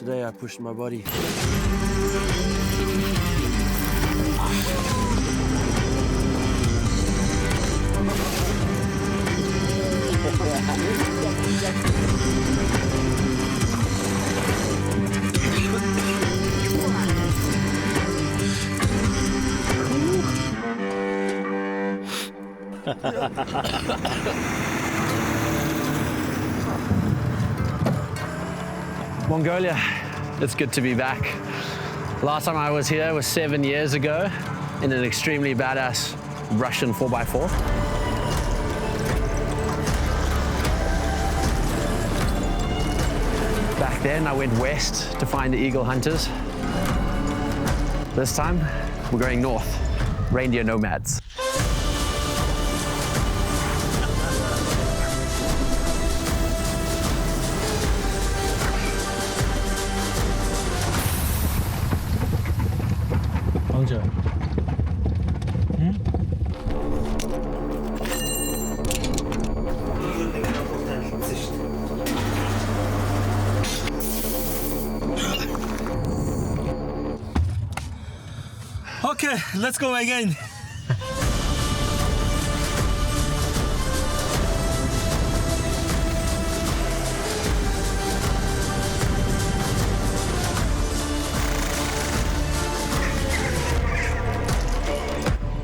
today I pushed my body. Mongolia, it's good to be back. Last time I was here was 7 years ago in an extremely badass Russian 4x4. Back then I went west to find the eagle hunters. This time we're going north, Reindeer Nomads. Okay, let's go again.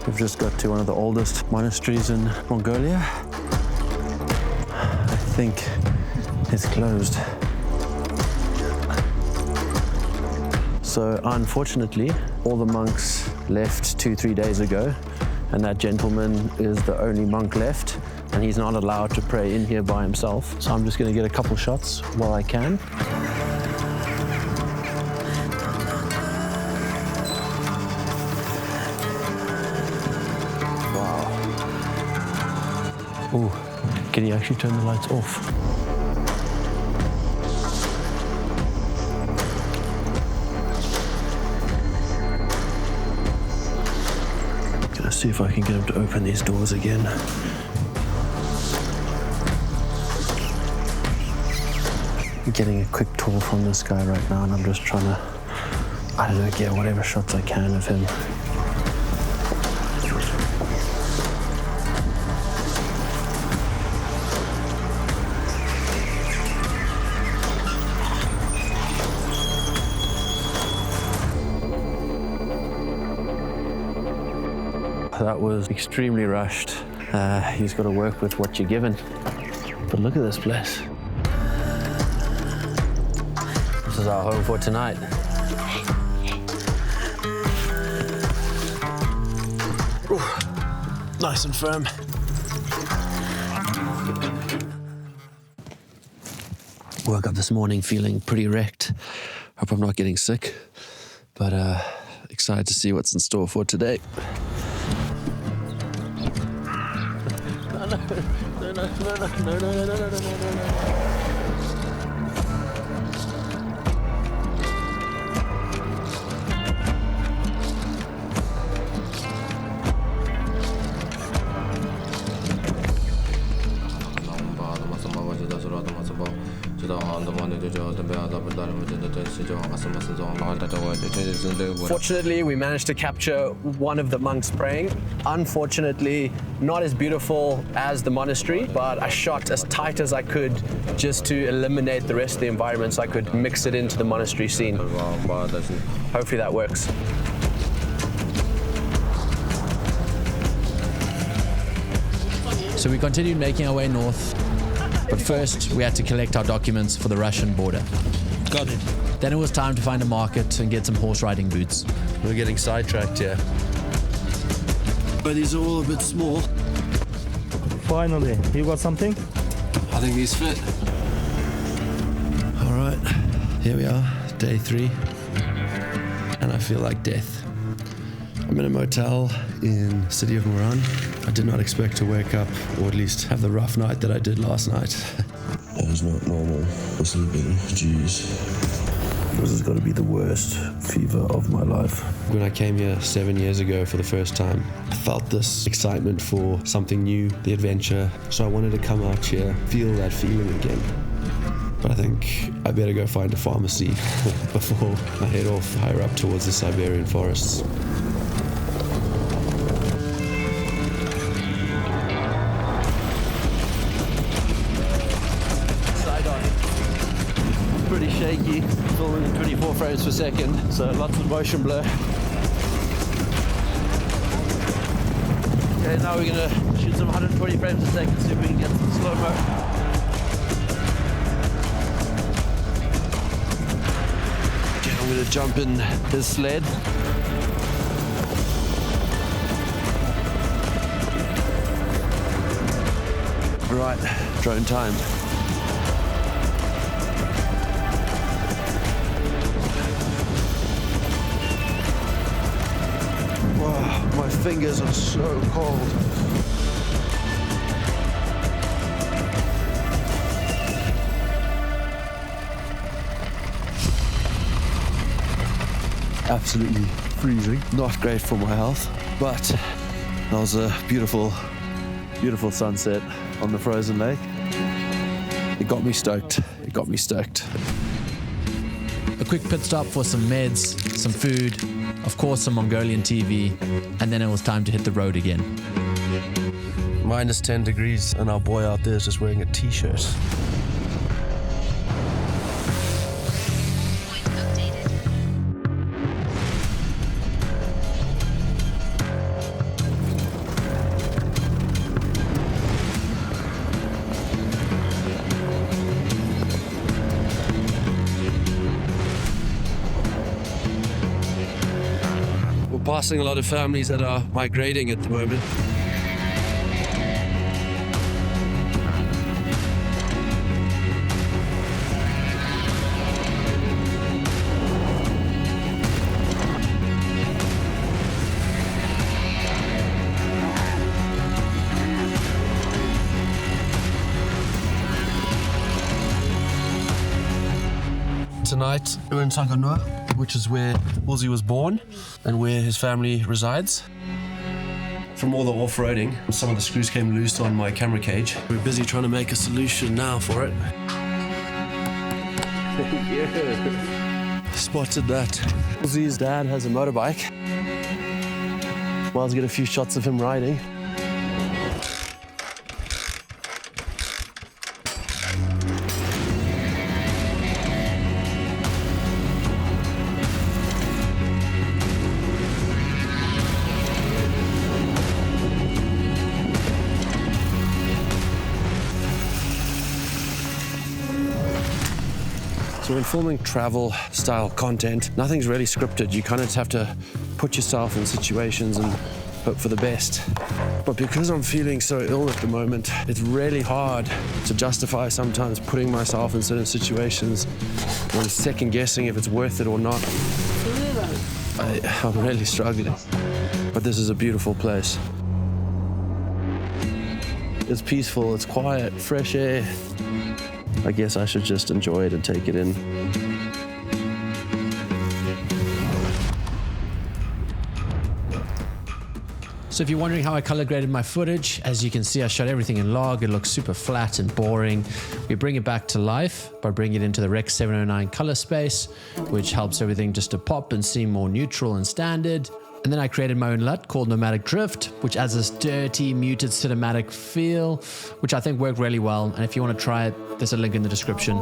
We've just got to one of the oldest monasteries in Mongolia. I think it's closed. So unfortunately, all the monks left 2-3 days ago, and that gentleman is the only monk left, and he's not allowed to pray in here by himself. So I'm just gonna get a couple shots while I can. Ooh, can you actually turn the lights off? Gonna see if I can get him to open these doors again. I'm getting a quick tour from this guy right now, and I'm just trying to, I don't know, get whatever shots I can of him. That was extremely rushed. He's got to work with what you're given. But look at this place. This is our home for tonight. Ooh, nice and firm. Woke up this morning feeling pretty wrecked. Hope I'm not getting sick, but excited to see what's in store for today. No. Fortunately, we managed to capture one of the monks praying. Unfortunately, not as beautiful as the monastery, but I shot as tight as I could just to eliminate the rest of the environment so I could mix it into the monastery scene. Hopefully that works. So we continued making our way north, but first we had to collect our documents for the Russian border. Got it. Then it was time to find a market and get some horse riding boots. We're getting sidetracked here. But these are all a bit small. Finally, you got something? I think these fit. All right, here we are, day 3. And I feel like death. I'm in a motel in the city of Moran. I did not expect to wake up, or at least have the rough night that I did last night. That is not normal for sleeping, jeez. This has got to be the worst fever of my life. When I came here 7 years ago for the first time, I felt this excitement for something new, the adventure. So I wanted to come out here, feel that feeling again. but I think I better go find a pharmacy before I head off higher up towards the Siberian forests. Pretty shaky, filming at 24 frames per second, so lots of motion blur. Okay, now we're gonna shoot some 120 frames a second, see if we can get some slow-mo. Okay, I'm gonna jump in his sled. Right, drone time. My fingers are so cold. Absolutely freezing. Not great for my health, but that was a beautiful, beautiful sunset on the frozen lake. It got me stoked. It got me stoked. A quick pit stop for some meds, some food, of course some Mongolian TV, and then it was time to hit the road again. Minus 10 degrees and our boy out there is just wearing a t-shirt. Passing a lot of families that are migrating at the moment. Tonight we're in Tsagaannuur, which is where Ulzii was born and where his family resides. From all the off-roading, some of the screws came loose on my camera cage. We're busy trying to make a solution now for it. Spotted that. Ulzii's dad has a motorbike. Might as well get a few shots of him riding. So when filming travel-style content, nothing's really scripted. You kind of just have to put yourself in situations and hope for the best. But because I'm feeling so ill at the moment, it's really hard to justify sometimes putting myself in certain situations and second-guessing if it's worth it or not. I'm really struggling. But this is a beautiful place. It's peaceful, it's quiet, fresh air. I guess I should just enjoy it and take it in. So if you're wondering how I color graded my footage, as you can see, I shot everything in log. It looks super flat and boring. We bring it back to life by bringing it into the Rec 709 color space, which helps everything just to pop and seem more neutral and standard. And then I created my own LUT called Nomadic Drift, which has this dirty, muted cinematic feel, which I think worked really well. And if you want to try it, there's a link in the description.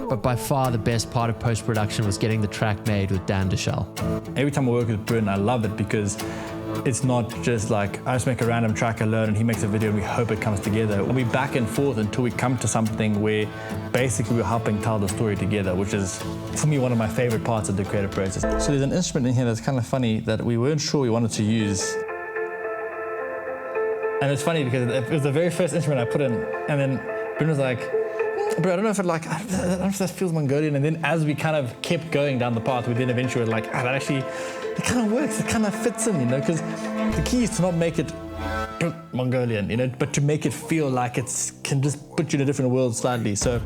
But by far the best part of post-production was getting the track made with Deuschle. Every time I work with Bryn, I love it because it's not just like, I just make a random track alone and he makes a video and we hope it comes together. We'll be back and forth until we come to something where basically we're helping tell the story together, which is, for me, one of my favorite parts of the creative process. So there's an instrument in here that's kind of funny that we weren't sure we wanted to use. And it's funny because it was the very first instrument I put in, and then Bryn was like, bro, I don't know if that feels Mongolian. And then as we kind of kept going down the path, we then eventually were like, that actually, it kind of works, it kind of fits in, you know, because the key is to not make it Mongolian, you know, but to make it feel like it can just put you in a different world slightly. So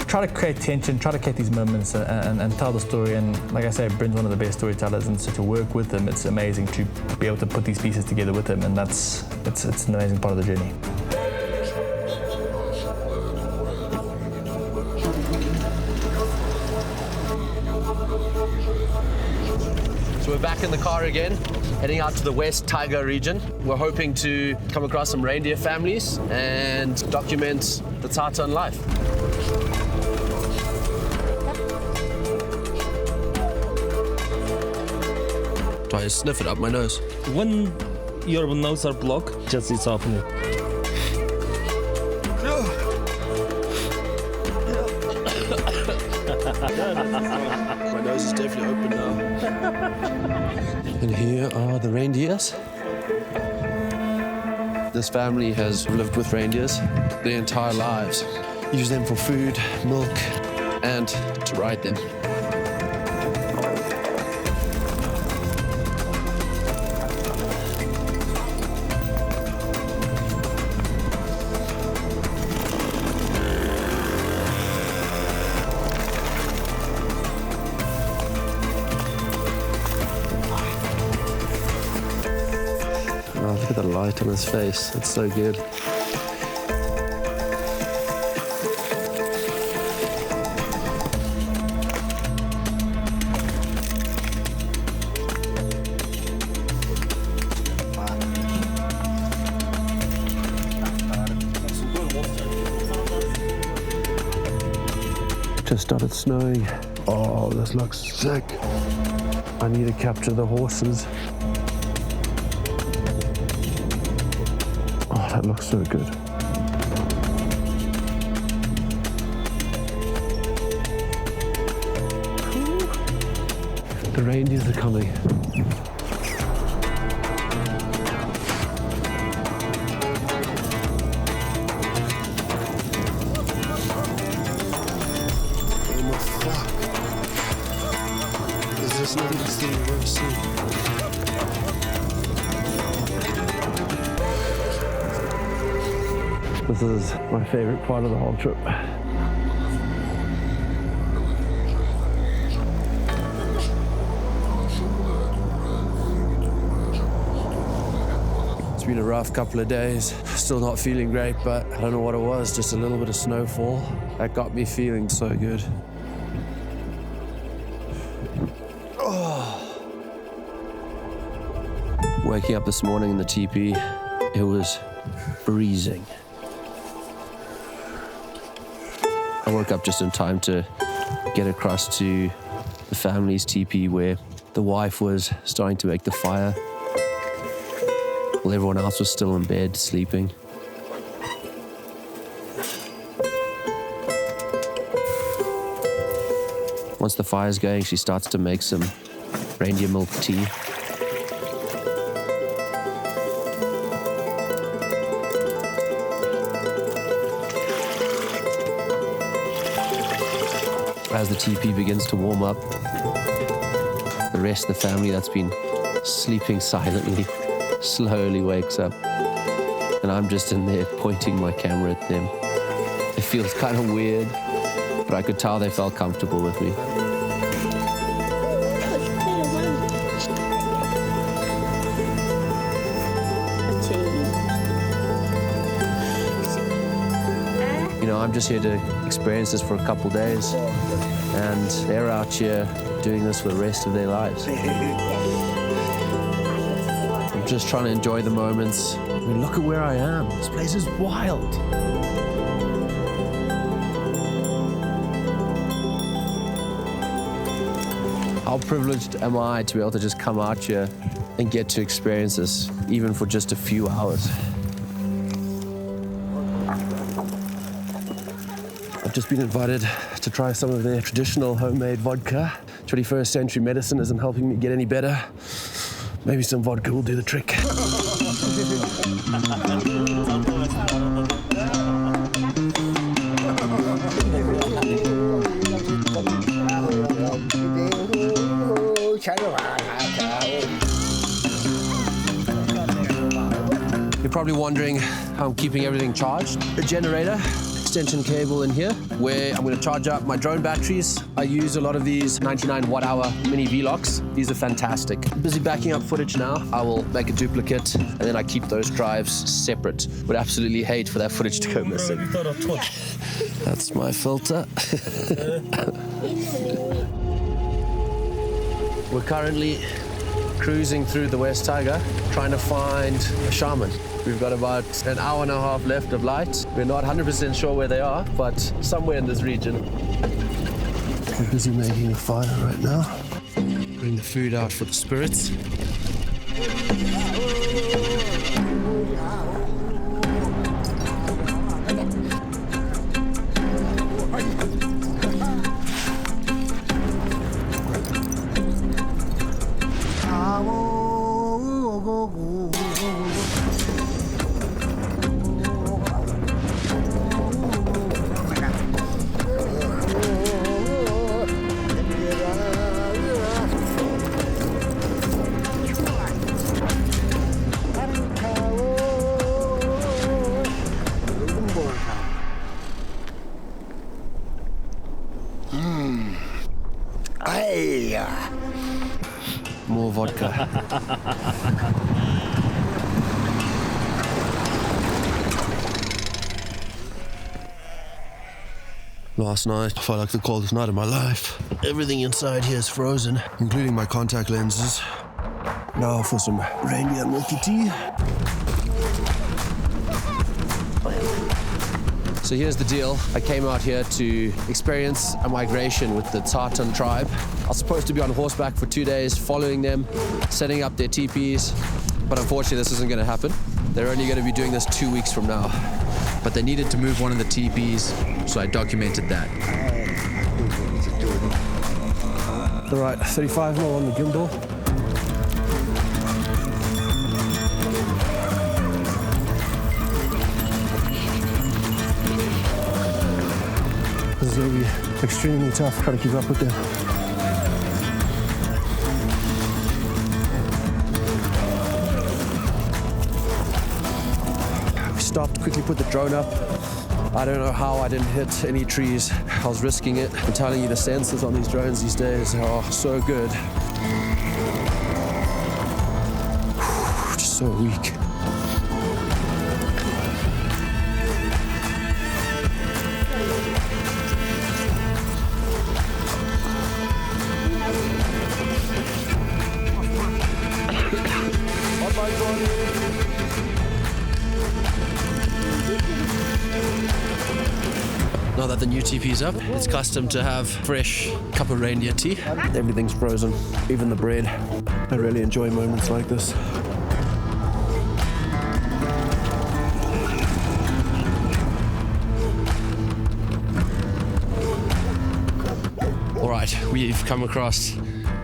try to create tension, try to create these moments and tell the story. And like I say, Bryn's one of the best storytellers, and so to work with him, it's amazing to be able to put these pieces together with him, and it's an amazing part of the journey. back in the car again, heading out to the West Taiga region. We're hoping to come across some reindeer families and document the Tsaatan life. Do I sniff it up my nose? When your nose are blocked, just it's opening. My nose is definitely open now. And here are the reindeers. This family has lived with reindeers their entire lives. Use them for food, milk, and to ride them. Oh, look at the light on his face. It's so good. Just started snowing. Oh, this looks sick. I need to capture the horses. Oh, that looks so good. The reindeers are coming. Oh my fuck. Is this not the thing I've ever seen? This is my favorite part of the whole trip. It's been a rough couple of days. Still not feeling great, but I don't know what it was, just a little bit of snowfall. That got me feeling so good. Oh. Waking up this morning in the teepee, it was freezing. I woke up just in time to get across to the family's teepee where the wife was starting to make the fire while everyone else was still in bed sleeping. Once the fire's going, she starts to make some reindeer milk tea. As the teepee begins to warm up, the rest of the family that's been sleeping silently slowly wakes up, and I'm just in there pointing my camera at them. It feels kind of weird, but I could tell they felt comfortable with me. You know, I'm just here to experience this for a couple days, and they're out here doing this for the rest of their lives. I'm just trying to enjoy the moments. I mean, look at where I am. This place is wild. How privileged am I to be able to just come out here and get to experience this, even for just a few hours. I've just been invited to try some of their traditional homemade vodka. 21st century medicine isn't helping me get any better. Maybe some vodka will do the trick. You're probably wondering how I'm keeping everything charged. A generator, extension cable in here, where I'm going to charge up my drone batteries. I use a lot of these 99 watt-hour mini V-Locks. These are fantastic. I'm busy backing up footage now. I will make a duplicate, and then I keep those drives separate. Would absolutely hate for that footage to go missing. That's my filter. We're currently cruising through the West Taiga, trying to find a shaman. We've got about an hour and a half left of light. We're not 100% sure where they are, but somewhere in this region. We're busy making a fire right now. Bring the food out for the spirits. More vodka. Last night, I felt like the coldest night of my life. Everything inside here is frozen, including my contact lenses. Now for some reindeer milky tea. So here's the deal. I came out here to experience a migration with the Tsaatan tribe. I was supposed to be on horseback for 2 days, following them, setting up their teepees, but unfortunately this isn't going to happen. They're only going to be doing this 2 weeks from now. But they needed to move one of the teepees, so I documented that. All right, 35mm on the gimbal. This is going to be extremely tough, trying to keep up with them. We stopped, quickly put the drone up. I don't know how I didn't hit any trees. I was risking it. I'm telling you, the sensors on these drones these days are so good. Just so weak. Now that the new TP's up, it's custom to have fresh cup of reindeer tea. Everything's frozen, even the bread. I really enjoy moments like this. All right, we've come across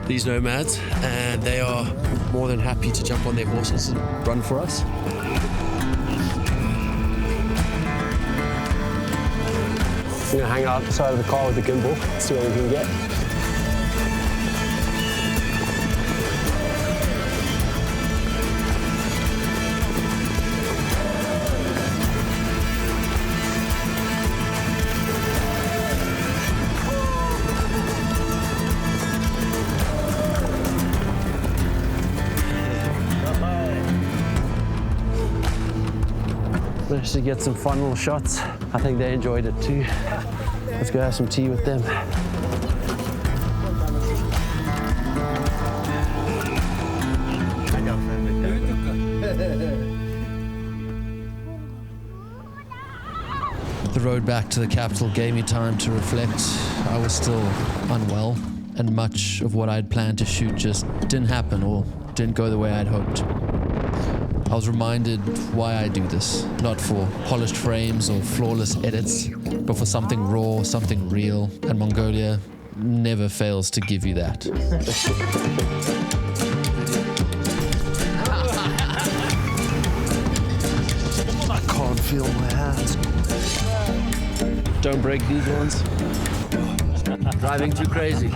these nomads, and they are more than happy to jump on their horses and run for us. We're gonna hang out outside of the car with the gimbal, see what we can get. Managed to get some fun little shots. I think they enjoyed it too. Let's go have some tea with them. The road back to the capital gave me time to reflect. I was still unwell, and much of what I'd planned to shoot just didn't happen or didn't go the way I'd hoped. I was reminded why I do this, not for polished frames or flawless edits, but for something raw, something real, and Mongolia never fails to give you that. I can't feel my hands. Don't break these ones. Driving too crazy.